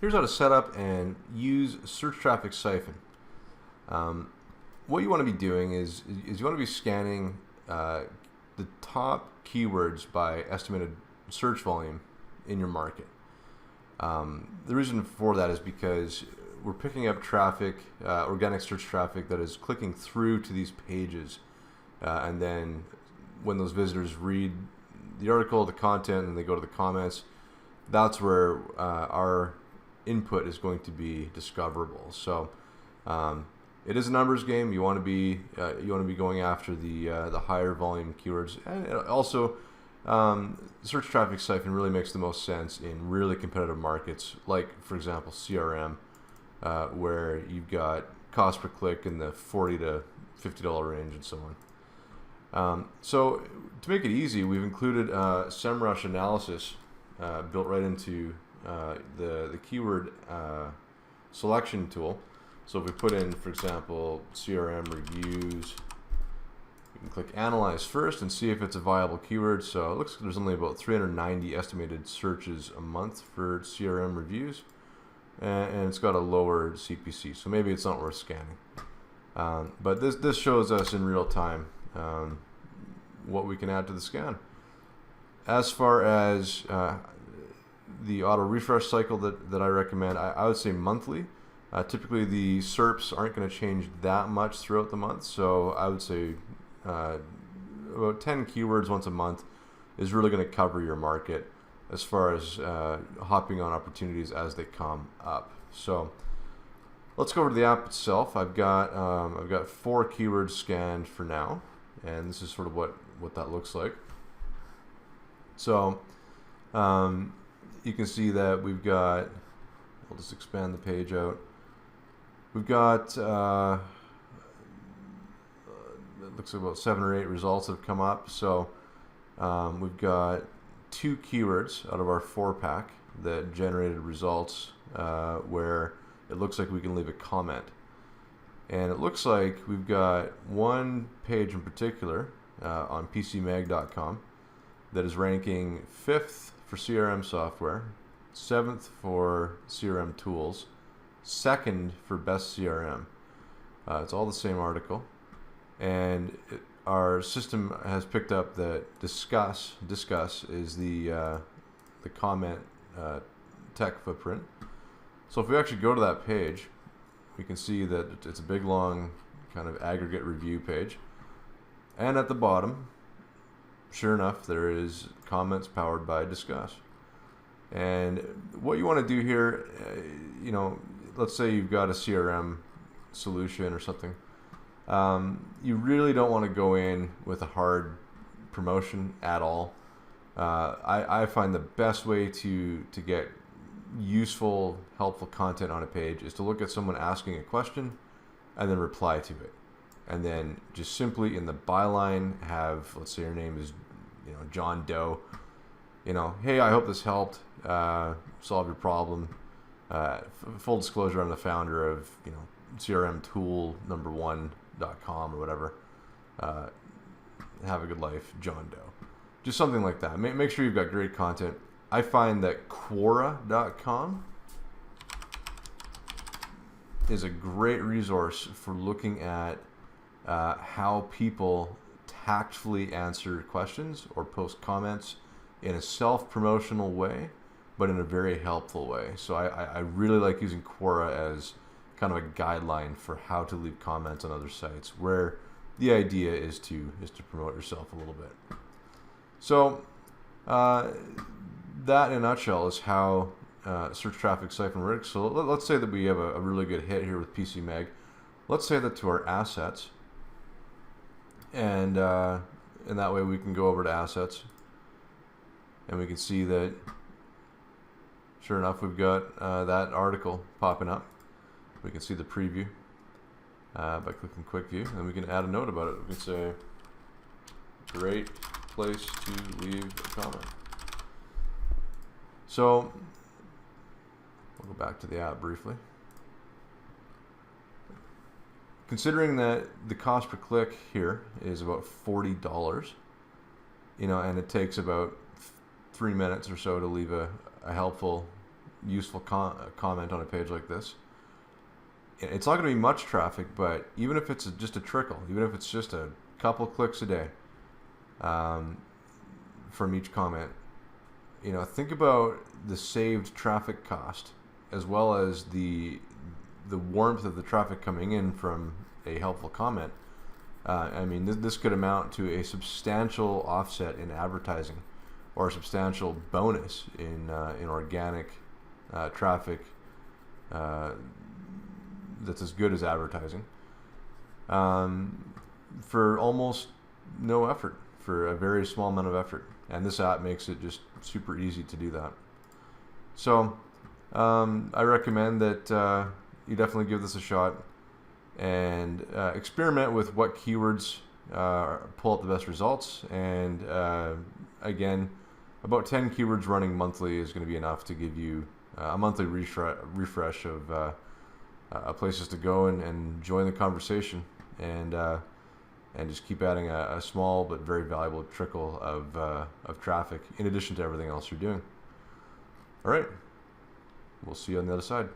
Here's how to set up and use search traffic Siphon. What you want to be doing is you want to be scanning the top keywords by estimated search volume in your market. The reason for that is because we're picking up traffic, organic search traffic that is clicking through to these pages, and then when those visitors read the article, the content, and they go to the comments, that's where our input is going to be discoverable. So it is a numbers game. You want to be going after the higher volume keywords, and also search traffic Siphon really makes the most sense in really competitive markets, like for example CRM, where you've got cost per click in the $40 to $50 range and so on. So to make it easy, we've included SEMrush analysis built right into the keyword selection tool. So if we put in, for example, CRM reviews, we can click Analyze first and see if it's a viable keyword. So it looks like there's only about 390 estimated searches a month for CRM reviews, and it's got a lower CPC, so maybe it's not worth scanning. But this shows us in real time what we can add to the scan. As far as the auto refresh cycle that I recommend, I would say monthly. Typically the SERPs aren't going to change that much throughout the month, so I would say about 10 keywords once a month is really going to cover your market as far as hopping on opportunities as they come up. So let's go over to the app itself. I've got 4 keywords scanned for now, and this is sort of what that looks like. So you can see that we've got, I'll just expand the page out. We've got, it looks like about 7 or 8 results have come up. So we've got 2 keywords out of our 4-pack that generated results where it looks like we can leave a comment. And it looks like we've got one page in particular on PCMag.com that is ranking 5th for CRM software, 7th for CRM tools, 2nd for best CRM. It's all the same article, and our system has picked up that discuss is the comment tech footprint. So if we actually go to that page, we can see that it's a big long kind of aggregate review page, and at the bottom, sure enough, there is comments powered by discuss. And what you want to do here, let's say you've got a CRM solution or something. You really don't want to go in with a hard promotion at all. I find the best way to get useful, helpful content on a page is to look at someone asking a question and then reply to it. And then just simply in the byline have, let's say your name is John Doe. Hey, I hope this helped solve your problem. Full disclosure, I'm the founder of CRMtool1.com or whatever. Have a good life, John Doe. Just something like that. Make sure you've got great content. I find that Quora.com is a great resource for looking at how people tactfully answer questions or post comments in a self-promotional way, but in a very helpful way. So I really like using Quora as kind of a guideline for how to leave comments on other sites, where the idea is to promote yourself a little bit. So that in a nutshell is how search traffic Siphon works. So let's say that we have a really good hit here with PCMag. Let's say that to our assets, and that way we can go over to assets, and we can see that sure enough we've got that article popping up. We can see the preview by clicking quick view, and we can add a note about it. We can say great place to leave a comment. So we'll go back to the app briefly. Considering that the cost per click here is about $40, and it takes about 3 minutes or so to leave a helpful useful comment on a page like this. It's not going to be much traffic, but even if it's just a trickle, even if it's just a couple clicks a day from each comment, think about the saved traffic cost as well as the warmth of the traffic coming in from a helpful comment. This could amount to a substantial offset in advertising, or a substantial bonus in organic traffic that's as good as advertising, for almost no effort, for a very small amount of effort. And this app makes it just super easy to do that. So I recommend that you definitely give this a shot and experiment with what keywords pull up the best results. And again, about 10 keywords running monthly is going to be enough to give you a monthly refresh of places to go and join the conversation, and just keep adding a small but very valuable trickle of traffic in addition to everything else you're doing. All right, we'll see you on the other side.